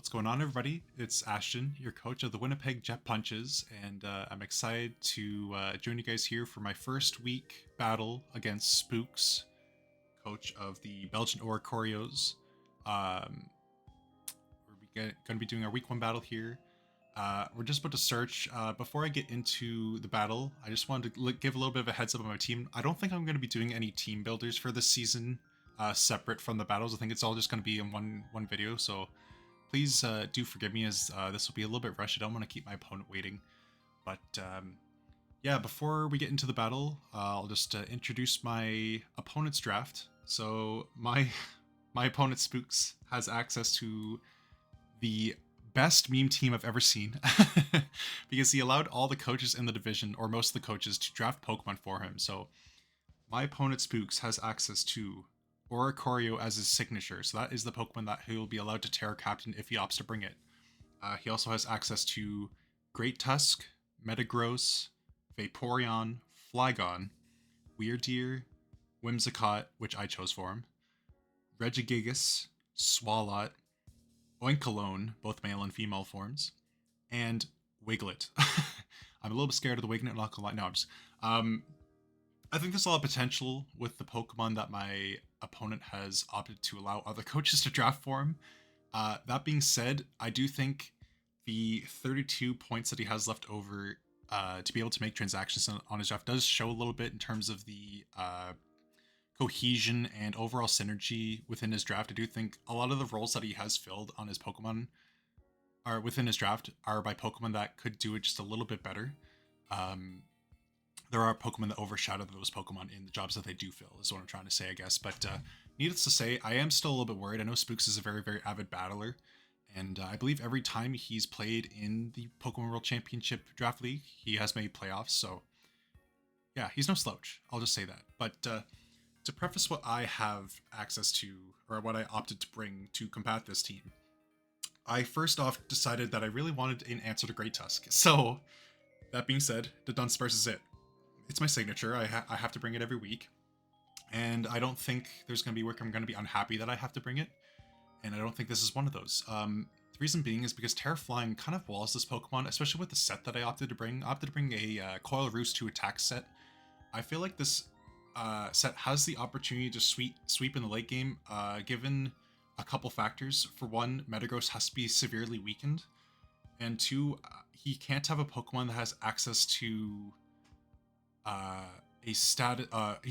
What's going on, everybody? It's Ashton, your coach of the Winnipeg Jet Punches, and I'm excited to join you guys here for my first week battle against Spookz, coach of the Belgian OricoriNOOOs. We're going to be doing our week 1 battle here. We're just about to search. Before I get into the battle, I just wanted to give a little bit of a heads up on my team. I don't think I'm going to be doing any team builders for this season, separate from the battles. I think it's all just going to be in one video, so please do forgive me, as this will be a little bit rushed. I don't want to keep my opponent waiting. But yeah, before we get into the battle, I'll just introduce my opponent's draft. So my opponent, Spookz, has access to the best meme team I've ever seen because he allowed all the coaches in the division, or most of the coaches, to draft Pokemon for him. So my opponent, Spookz, has access to OricoriNOOOO as his signature, so that is the Pokemon that he'll be allowed to Terra Captain if he opts to bring it. He also has access to Great Tusk, Metagross, Vaporeon, Flygon, Weirdeer, Whimsicott, which I chose for him, Regigigas, Swalot, Oinkologne, both male and female forms, and Wiglet. I'm a little bit scared of the Wiglet, not gonna lie. No, I'm just, I think there's a lot of potential with the Pokemon that my opponent has opted to allow other coaches to draft for him. That being said, I do think the 32 points that he has left over to be able to make transactions on his draft does show a little bit in terms of the cohesion and overall synergy within his draft. I do think a lot of the roles that he has filled on his Pokemon are within his draft are by Pokemon that could do it just a little bit better. There are Pokemon that overshadow those Pokemon in the jobs that they do fill, is what I'm trying to say, I guess. But needless to say, I am still a little bit worried. I know Spookz is a very, very avid battler, and I believe every time he's played in the Pokemon World Championship Draft League, he has made playoffs. So yeah, he's no slouch. I'll just say that. But to preface what I have access to, or what I opted to bring to combat this team, I first off decided that I really wanted an answer to Great Tusk. So that being said, the Dunsparce is it. It's my signature. I have to bring it every week, and I don't think there's going to be work I'm going to be unhappy that I have to bring it, and I don't think this is one of those. The reason being is because Terra Flying kind of walls this Pokemon, especially with the set that I opted to bring. I opted to bring a Coil Roost 2 attack set. I feel like this set has the opportunity to sweep in the late game, given a couple factors. For one, Metagross has to be severely weakened, and two, he can't have a Pokemon that has access to he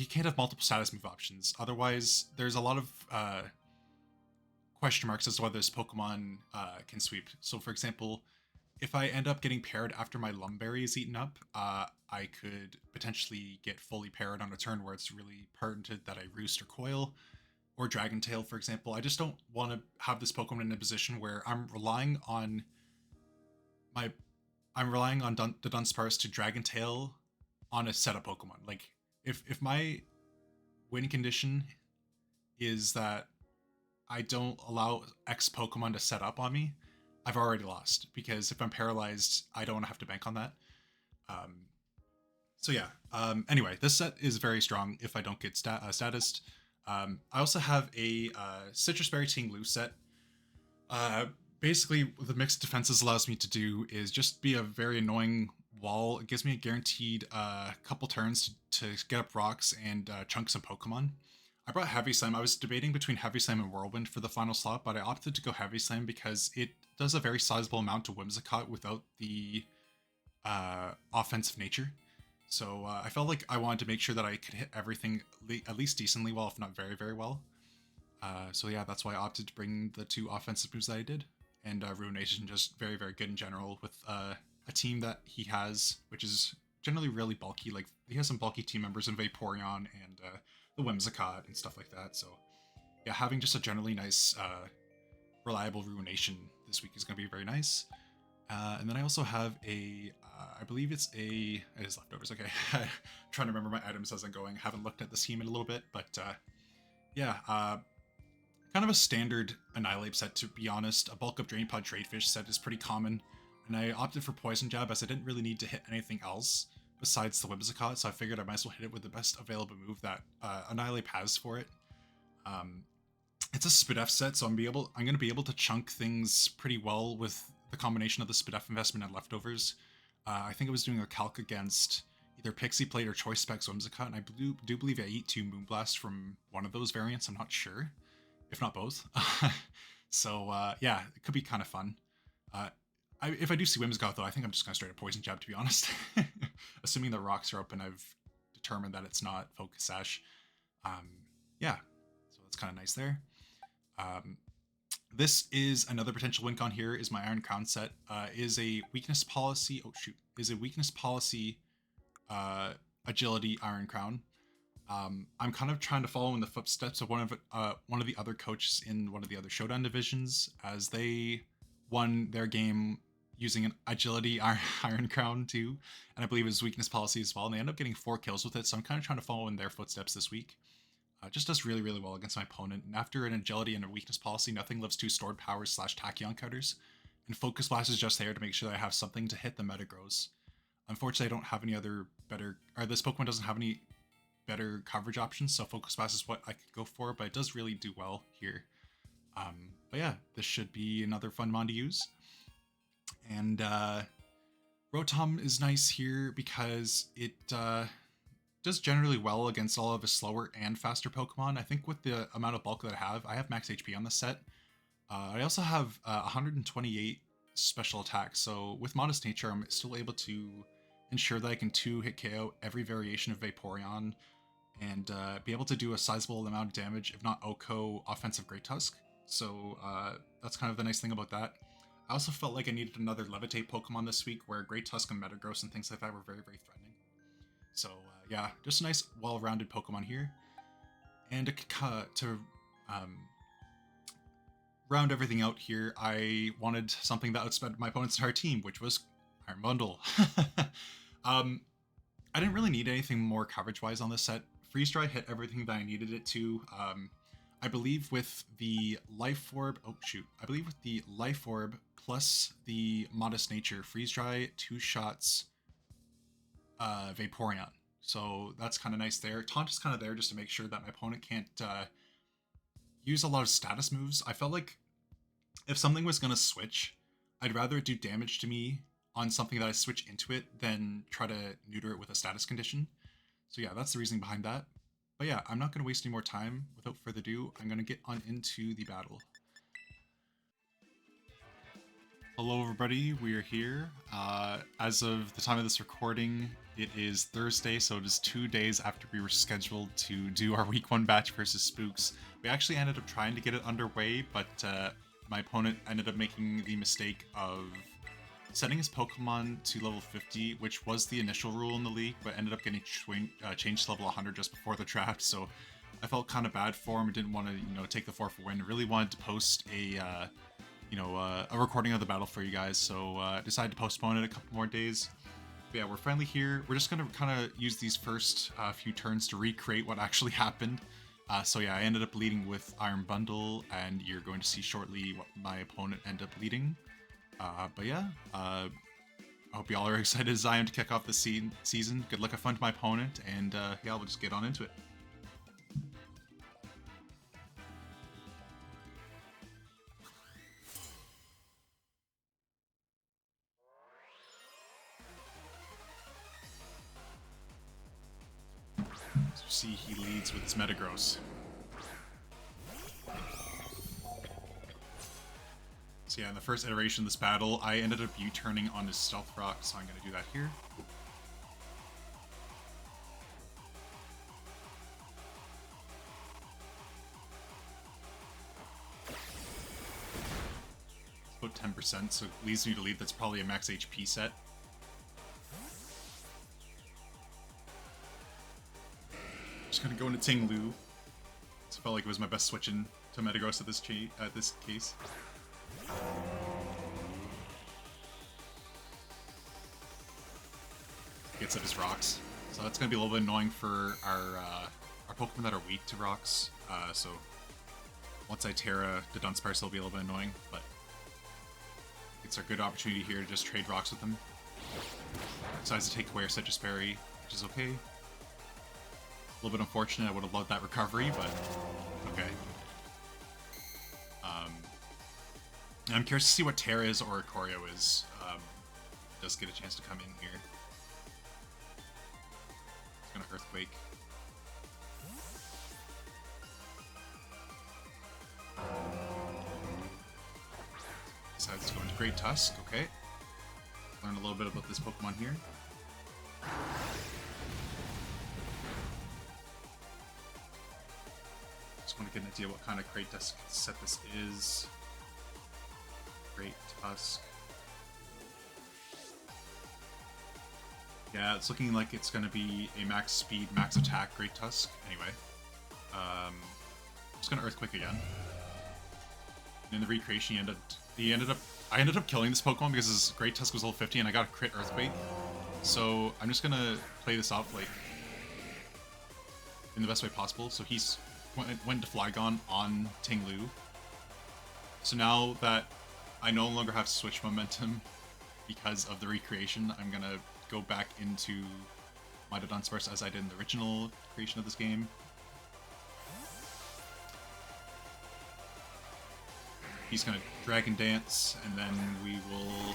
can't have multiple status move options. Otherwise, there's a lot of question marks as to whether this Pokemon can sweep. So for example, if I end up getting paired after my Lumberry is eaten up, I could potentially get fully paired on a turn where it's really pertinent that I Roost or Coil, or Dragon Tail, for example. I just don't want to have this Pokemon in a position where I'm relying on the Dunsparce to Dragon Tail on a set of Pokemon. Like, if my win condition is that I don't allow X Pokemon to set up on me, I've already lost, because if I'm paralyzed, I don't want to have to bank on that. So yeah, anyway, this set is very strong if I don't get statused. I also have a Citrus Berry Ting-Lu set. Basically, what the mixed defenses allows me to do is just be a very annoying wall. It gives me a guaranteed couple turns to get up rocks and chunk some Pokemon. I brought Heavy Slam. I was debating between Heavy Slam and Whirlwind for the final slot, but I opted to go Heavy Slam because it does a very sizable amount to Whimsicott without the offensive nature. So I felt like I wanted to make sure that I could hit everything at least decently well, if not very, very well. So yeah, that's why I opted to bring the 2 offensive moves that I did. And Ruination, just very, very good in general with a team that he has, which is generally really bulky. Like, he has some bulky team members in Vaporeon and the Whimsicott and stuff like that. So yeah, having just a generally nice, reliable Ruination this week is going to be very nice. And then I also have I believe it is leftovers. Okay, trying to remember my items as I'm going. Haven't looked at this team in a little bit, but yeah, kind of a standard Annihilate set, to be honest. A bulk up Drain Pod Tradefish set is pretty common, and I opted for Poison Jab as I didn't really need to hit anything else besides the Whimsicott, so I figured I might as well hit it with the best available move that Annihilate has for it. It's a SPDF set, so I'm gonna be able to chunk things pretty well with the combination of the SPDF investment and leftovers. I think I was doing a calc against either Pixie Plate or Choice Specs Whimsicott, and I do believe I eat 2 Moonblast from one of those variants. I'm not sure, if not both. So yeah, it could be kind of fun. If I do see Whimsicott though, I think I'm just gonna straight up Poison Jab, to be honest. Assuming the rocks are open, I've determined that it's not Focus Sash. Yeah, so that's kind of nice there. This is another potential win con here. Is my Iron Crown set. Is a weakness policy. Oh shoot, is a weakness policy. Agility Iron Crown. I'm kind of trying to follow in the footsteps of one of the other coaches in one of the other Showdown divisions, as they won their game using an agility Iron Crown too, and I believe his weakness policy as well, and they end up getting 4 kills with it, so I'm kind of trying to follow in their footsteps this week. Just does really, really well against my opponent, and after an agility and a weakness policy, nothing lives 2 stored powers / tachyon counters, and Focus Blast is just there to make sure that I have something to hit the Metagross. Unfortunately, I don't have any other better, or this Pokemon doesn't have any better coverage options, so Focus Blast is what I could go for, but it does really do well here. But yeah, this should be another fun mon to use. And Rotom is nice here because it does generally well against all of his slower and faster Pokemon. I think with the amount of bulk that I have max HP on this set. I also have 128 special attack, so with Modest Nature, I'm still able to ensure that I can 2-hit KO every variation of Vaporeon and be able to do a sizable amount of damage, if not OHKO offensive Great Tusk. So that's kind of the nice thing about that. I also felt like I needed another Levitate Pokemon this week, where Great Tusk and Metagross and things like that were very, very threatening. So yeah, just a nice, well-rounded Pokemon here. And to round everything out here, I wanted something that outspent my opponent's entire team, which was Iron Bundle. I didn't really need anything more coverage-wise on this set. Freeze Dry hit everything that I needed it to. I believe with the Life Orb, I believe with the Life Orb plus the Modest Nature, Freeze Dry 2 shots Vaporeon. So that's kind of nice there. Taunt is kind of there just to make sure that my opponent can't use a lot of status moves. I felt like if something was going to switch, I'd rather it do damage to me on something that I switch into it than try to neuter it with a status condition. So yeah, that's the reasoning behind that. But yeah, I'm not going to waste any more time. Without further ado, I'm going to get on into the battle. Hello everybody, we are here. As of the time of this recording, it is Thursday, so it is 2 days after we were scheduled to do our week 1 batch versus Spookz. We actually ended up trying to get it underway, but my opponent ended up making the mistake of setting his Pokemon to level 50, which was the initial rule in the league, but ended up getting changed to level 100 just before the draft, so I felt kind of bad for him. I didn't want to, take the 4 for win. I really wanted to post a recording of the battle for you guys, so decided to postpone it a couple more days. But yeah, we're finally here. We're just going to kind of use these first few turns to recreate what actually happened. So yeah, I ended up leading with Iron Bundle, and you're going to see shortly what my opponent ended up leading. But yeah, I hope y'all are excited as I am to kick off the season. Good luck, have fun to my opponent, and yeah, we'll just get on into it. So see, he leads with his Metagross. So yeah, in the first iteration of this battle, I ended up U-turning on his Stealth Rock, so I'm going to do that here. About 10%, so it leads me to lead. That's probably a max HP set. Just going to go into Ting Lu. It felt like it was my best switch in to Metagross at this case. Gets up his rocks, so that's going to be a little bit annoying for our Pokemon that are weak to rocks. So once I Terra the Dunsparce, it'll be a little bit annoying, but it's a good opportunity here to just trade rocks with them. Decides to take away our Citrus Berry, which is okay. A little bit unfortunate. I would have loved that recovery, but okay. I'm curious to see what Terra's Oricorio is. Does get a chance to come in here. It's gonna Earthquake. Decides to go into Great Tusk, okay. Learn a little bit about this Pokemon here. Just want to get an idea what kind of Great Tusk set this is. Great Tusk. Yeah, it's looking like it's going to be a max speed, max attack Great Tusk. Anyway, I'm just going to Earthquake again. And in the recreation, I ended up killing this Pokemon because his Great Tusk was level 50 and I got a crit Earthquake. So I'm just going to play this off like in the best way possible. So he's went to Flygon on Tinglu. So now that I no longer have switch momentum because of the recreation, I'm going to go back into my Dunsparce as I did in the original creation of this game. He's gonna Dragon Dance, and then we will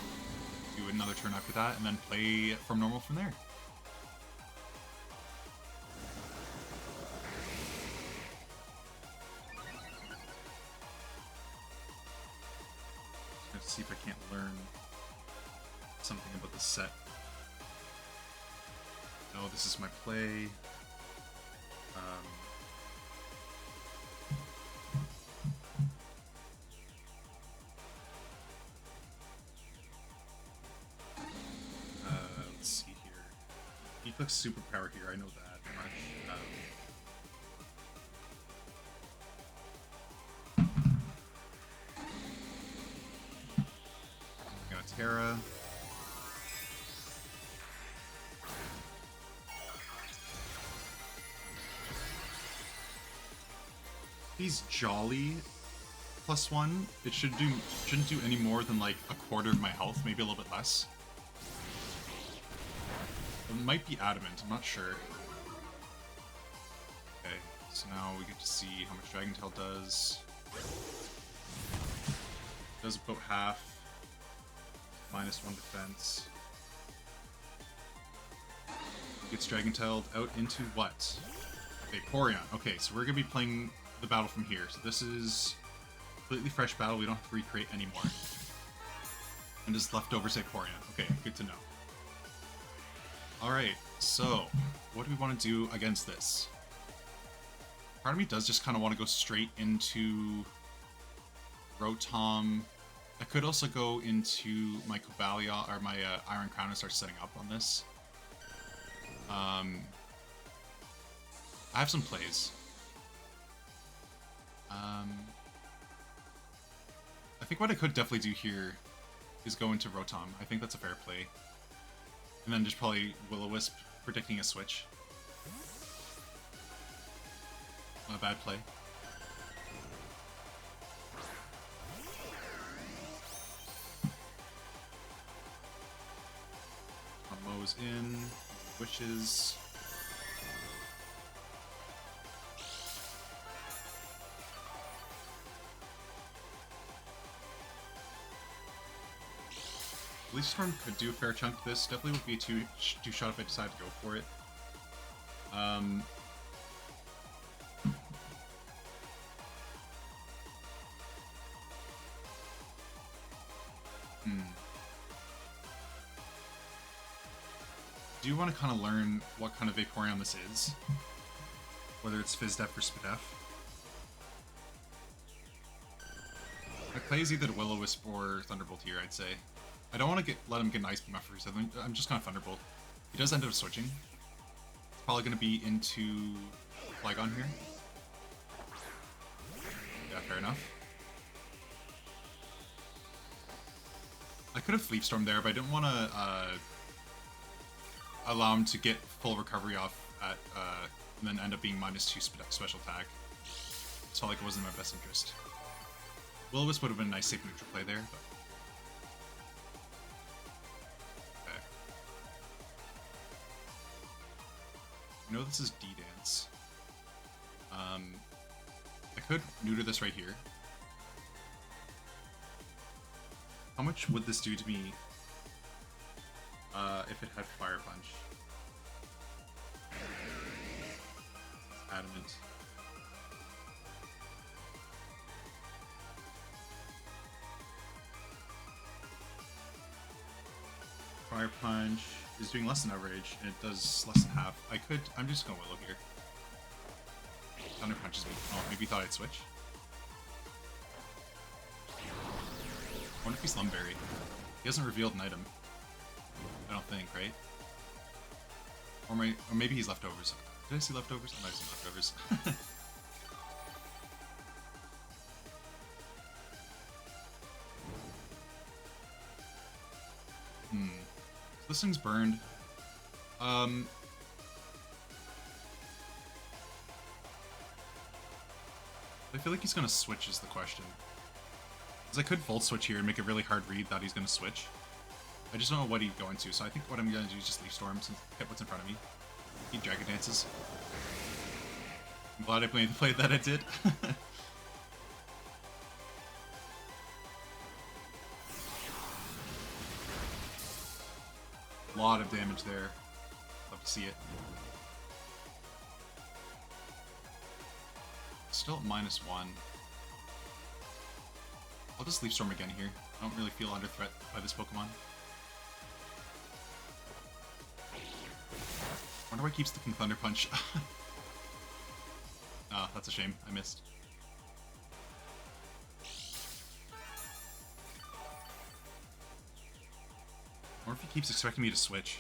do another turn after that, and then play from normal from there. Let's see if I can't learn something about this set. No, this is my play. Let's see here. He clicks superpower here, I know that much. Got Terra. He's Jolly +1. It shouldn't do any more than like a quarter of my health, maybe a little bit less. It might be Adamant, I'm not sure. Okay, so now we get to see how much Dragon Tail does. Does about half. -1 defense. Gets Dragon Tailed out into what? Vaporeon. Okay, so we're gonna be playing the battle from here. So this is a completely fresh battle. We don't have to recreate anymore. And just leftovers Vaporeon. Okay, good to know. Alright, so what do we want to do against this? Part of me does just kind of want to go straight into Rotom. I could also go into my Cobalion or my Iron Crown and start setting up on this. I have some plays. I think what I could definitely do here is go into Rotom. I think that's a fair play. And then just probably Will-O-Wisp predicting a switch. Not a bad play. Mo's in, wishes. Leaf Storm could do a fair chunk of this. Definitely would be a two shot if I decide to go for it. Do you want to kind of learn what kind of Vaporeon this is? Whether it's Fizdef or Spidef? My play is either Will-O-Wisp or Thunderbolt here, I'd say. I don't want to let him get an Ice Beam after reset. I'm just kind of Thunderbolt. He does end up switching. It's probably going to be into Flygon here. Yeah, fair enough. I could have Leaf Storm there, but I didn't want to allow him to get full recovery off at, and then end up being -2 special attack. It felt like it wasn't in my best interest. Will-O-Wisp would have been a nice safe neutral play there, but... Okay. I know this is D-Dance. I could neuter this right here. How much would this do to me if it had Fire Punch? Adamant. Fire Punch is doing less than outrage, and it does less than half. I'm just gonna Willow here. Thunder punches me. Oh, maybe he thought I'd switch. I wonder if he's Lumberry. He hasn't revealed an item. I don't think, right? Or maybe he's leftovers. Did I see leftovers? I might have seen leftovers. This thing's burned. I feel like he's gonna switch is the question. Because I could Volt Switch here and make a really hard read that he's gonna switch. I just don't know what he'd go into, so I think what I'm gonna do is just Leaf Storm since hit what's in front of me. He Dragon Dances. I'm glad I played that I did. A lot of damage there. Love to see it. Still at -1. I'll just Leaf Storm again here. I don't really feel under threat by this Pokemon. Wonder why he keeps thinking Thunder Punch. Ah, that's a shame. I missed. Or if he keeps expecting me to switch.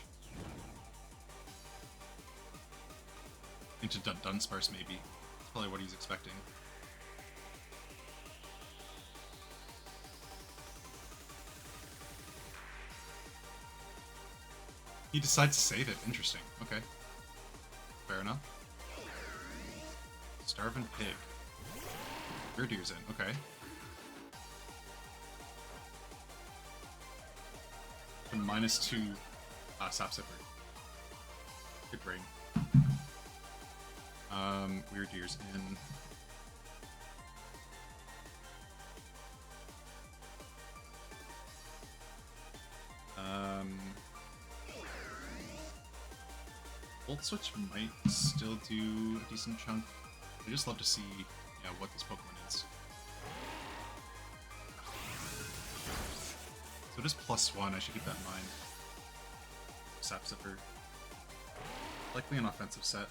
Into Dunsparce, maybe. That's probably what he's expecting. He decides to save it. Interesting. Okay. Fair enough. Starving Pig. Deer's in. Okay. And -2 Sap Sipper. Good brain. Weird Deer's in. Volt Switch might still do a decent chunk. I just love to see, what this Pokemon is. So just +1, I should keep that in mind. Sap Sipper. Likely an offensive set.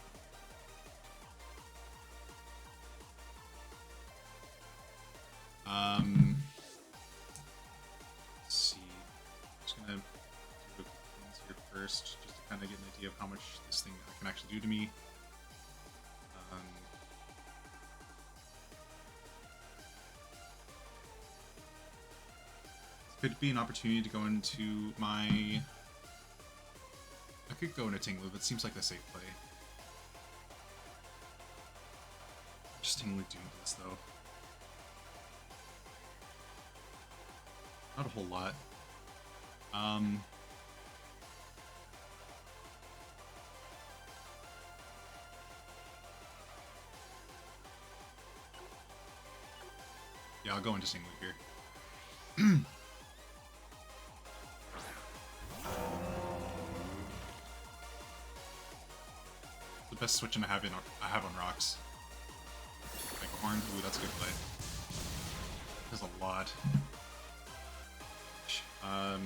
Let's see. I'm just gonna do a couple things here first, just to kind of get an idea of how much this thing can actually do to me. Could be an opportunity to go into my... I could go into Tinglu, but it seems like the safe play. Just Tinglu doing this, though. Not a whole lot. Yeah, I'll go into Tinglu here. The best switching I have on rocks. Like a horn. Ooh, that's a good play. There's a lot. I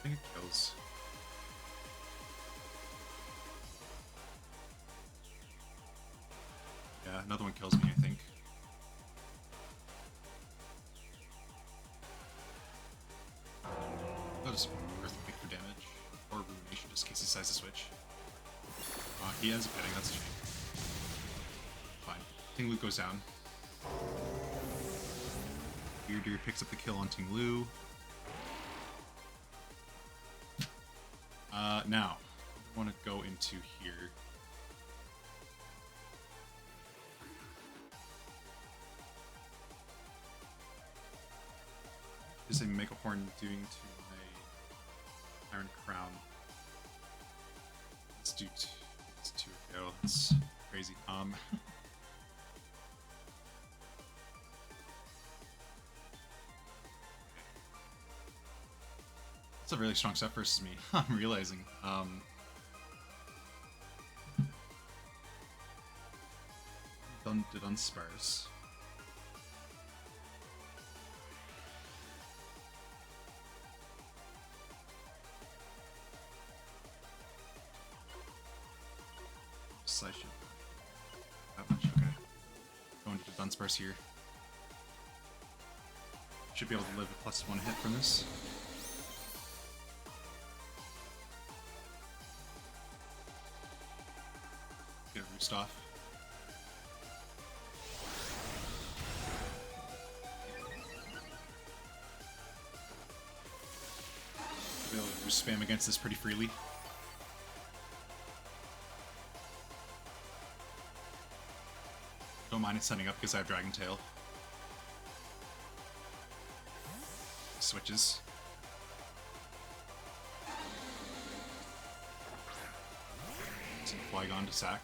think it kills. Yeah, another one kills me, I think. I'll just Earthquake for damage. Or Ruination, just in case he decides to switch. He ends up hitting, that's a shame. Fine. Tinglu goes down. Weirdeer picks up the kill on Tinglu. Now, I want to go into here. Is a Mega Horn doing to my Iron Crown? Let's do two ago. That's crazy. It's a really strong set versus me. I'm realizing. Did unsparse. I should that much. Okay. Going to the Dunsparce here. Should be able to live a +1 hit from this. Get a roost off. Be able to spam against this pretty freely. Don't mind it setting up because I have Dragon Tail. Switches. Some Flygon to sack.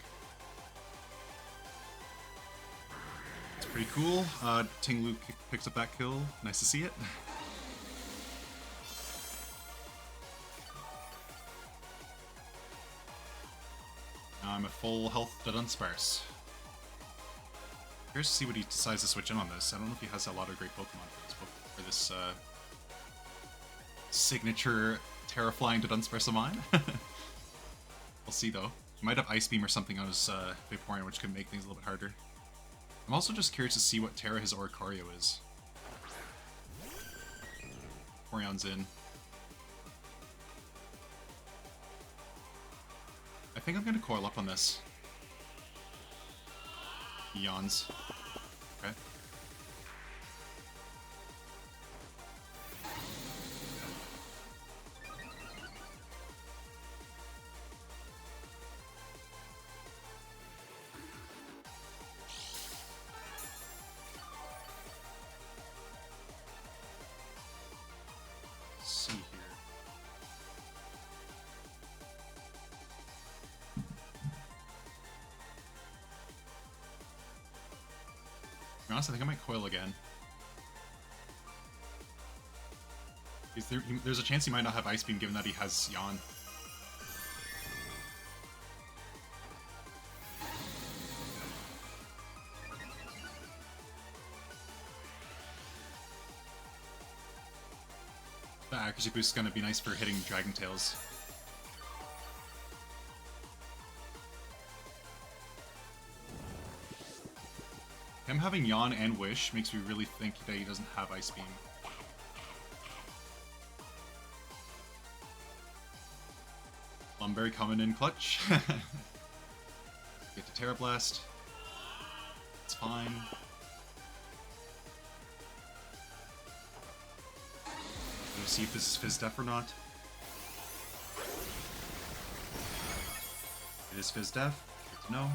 It's pretty cool. Tinglu picks up that kill. Nice to see it. Now I'm at full health to Dunsparce. Curious to see what he decides to switch in on this. I don't know if he has a lot of great Pokemon for this signature Terra Flying to Dunsparce of mine. We'll see though. He might have Ice Beam or something on his Vaporeon, which could make things a little bit harder. I'm also just curious to see what Terra his Oricorio is. Vaporeon's in. I think I'm gonna coil up on this. He yawns. Okay. Let's see here. To be honest, I think I might coil again. There's a chance he might not have Ice Beam given that he has Yawn. The accuracy boost is going to be nice for hitting Dragon Tails. Him having Yawn and Wish makes me really think that he doesn't have Ice Beam. Lumberry coming in clutch. Get to Terra Blast. It's fine. Let's see if this is Fizz Def or not. It is Fizz Def. Good to know.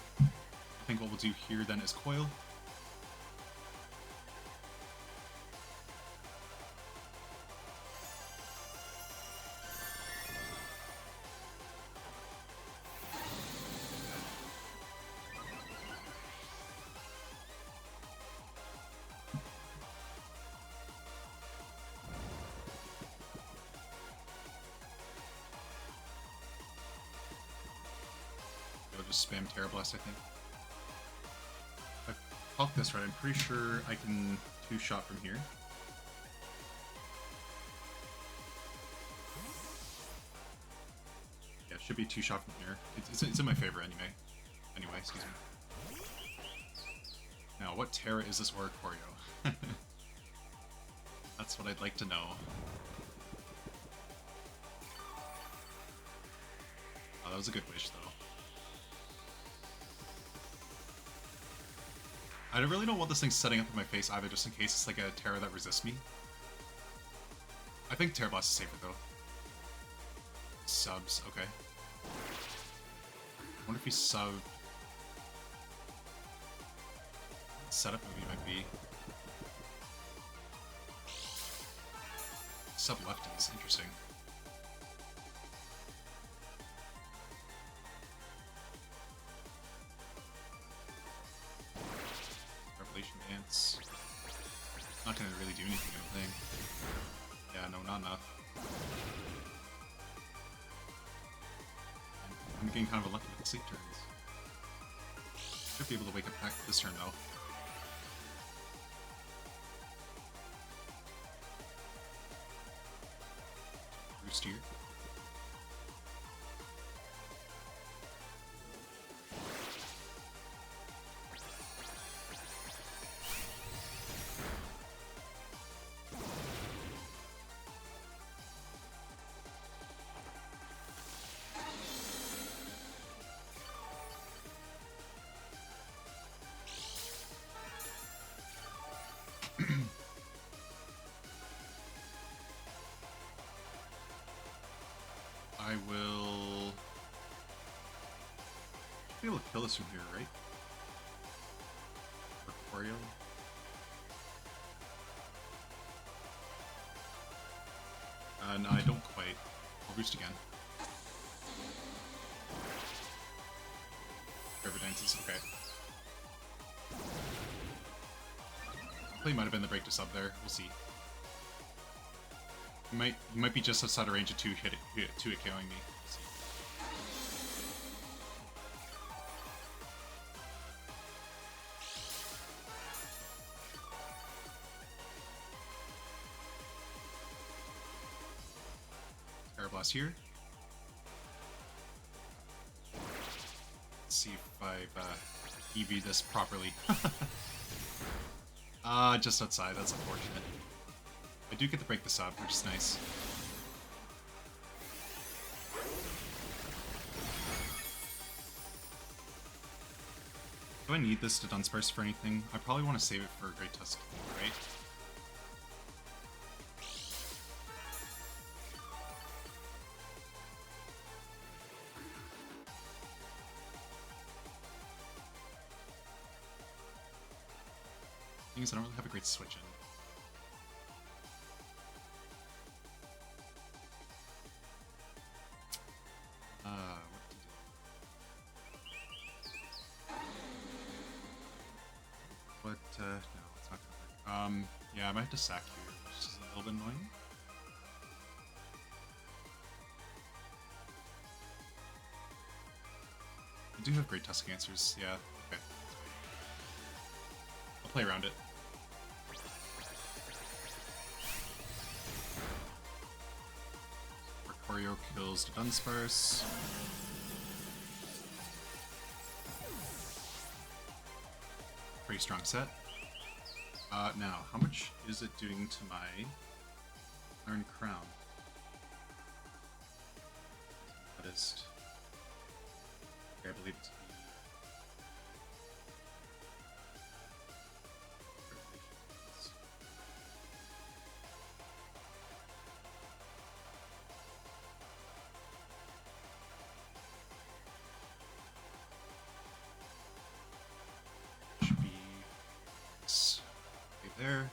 I think what we'll do here then is coil. I'll just spam Terra Blast, I think. Talk this right, I'm pretty sure I can two-shot from here. Yeah, it should be two-shot from here. It's in my favor anyway, excuse me. Now, what Terra is this Oricorio? That's what I'd like to know. Oh, that was a good wish, though. I really don't want this thing setting up in my face either, just in case it's like a Terra that resists me. I think Terra Blast is safer though. Subs, okay. I wonder if he sub... Setup movie might be... Sub lefties, interesting. Dance. Not gonna really do anything, I don't think. Yeah, no, not enough. I'm getting kind of unlucky with the sleep turns. Should be able to wake up back this turn though. Roost here. I will be able to kill this from here, right? Oricorio. No, I don't quite. I'll boost again. Forever dances, okay. Play might have been the break to sub there. We'll see. You might be just outside of range of 2 hit KOing me. We'll see. Aeroblast here. Let's see if I've EV'd this properly. Just outside. That's unfortunate. I do get to break this up, which is nice. Do I need this to Dunsparce for anything? I probably want to save it for Great Tusk, right? Thing is, I don't really have a great switch in. No, it's not gonna work. Yeah, I might have to sack here, which is a little bit annoying. I do have great Tusk answers, yeah, okay. I'll play around it. Oricorio kills the Dunsparce. Pretty strong set. Now, how much is it doing to my Iron Crown? Hottest. Okay, I believe it's there.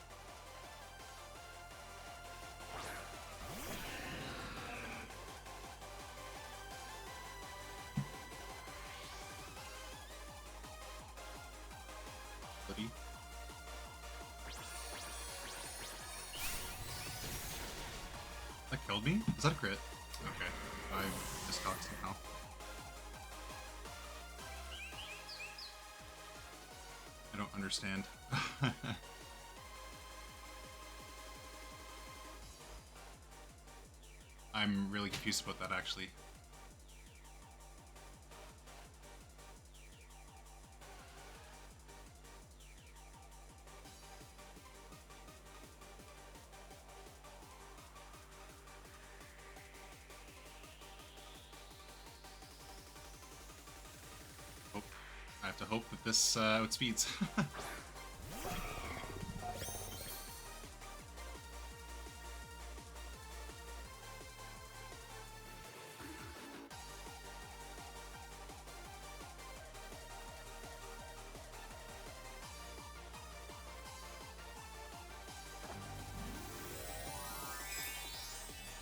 That killed me? Is that a crit? Okay. I just got somehow. I don't understand. I'm really confused about that, actually. Oh, I have to hope that this outspeeds.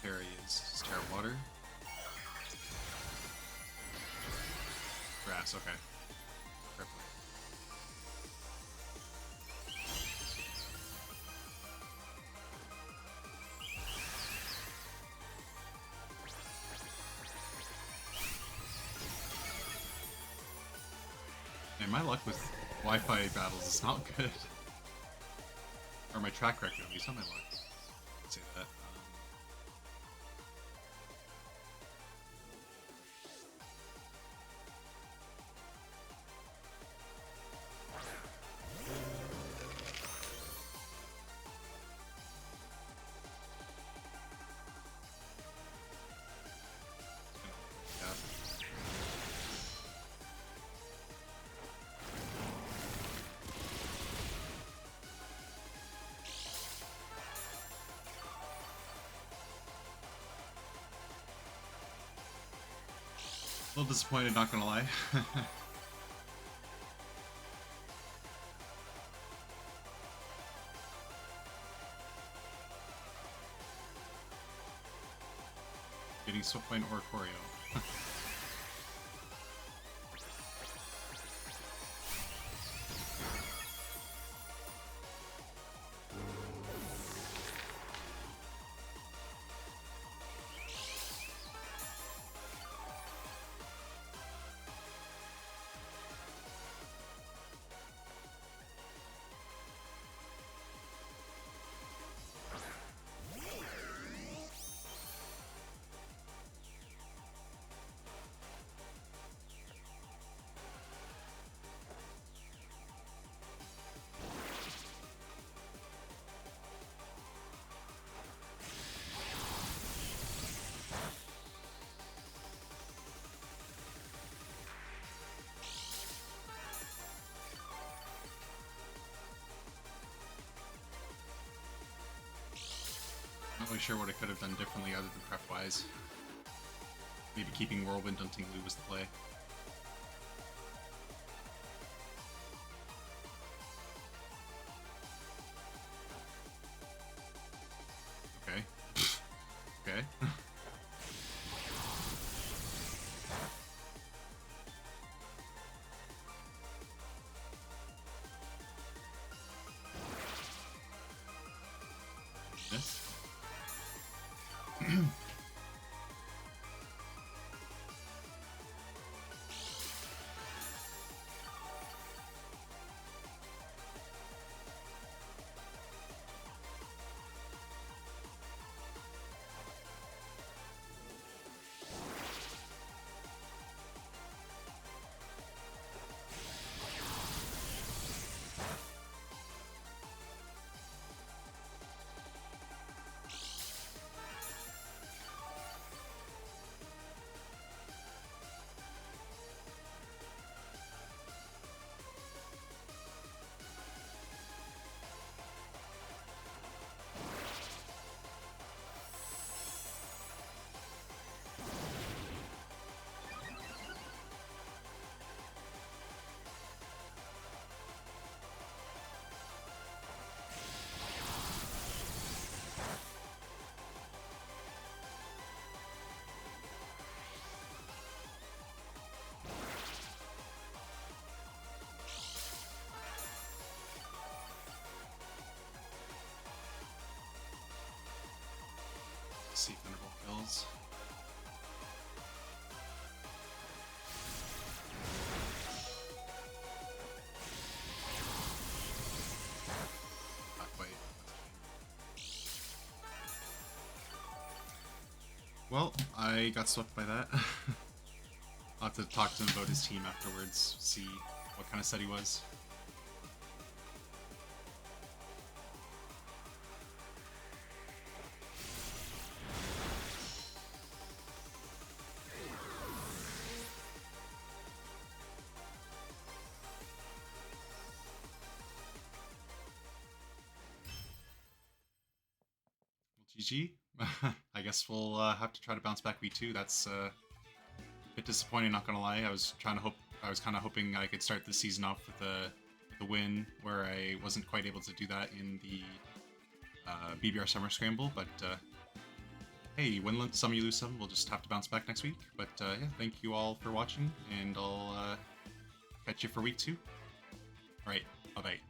There he is. Star Water. Grass, okay. Fair play. Man, my luck with Wi-Fi battles is not good. Or my track record, at least, not my luck. I'd say that. A little disappointed, not gonna lie. Getting swept by an Oricorio. Not really sure what I could have done differently other than prep-wise. Maybe keeping Whirlwind on Tinglu was the play. Okay. Okay. Yes. See Thunderbolt kills. Not quite. Well, I got swept by that. I'll have to talk to him about his team afterwards, see what kind of set he was. GG. I guess we'll have to try to bounce back V2. That's a bit disappointing, not gonna lie. I was kind of hoping I could start the season off with a win, where I wasn't quite able to do that in the BBR Summer Scramble. But hey, you win some, you lose some. We'll just have to bounce back next week. But yeah, thank you all for watching, and I'll catch you for week 2. All right, bye bye.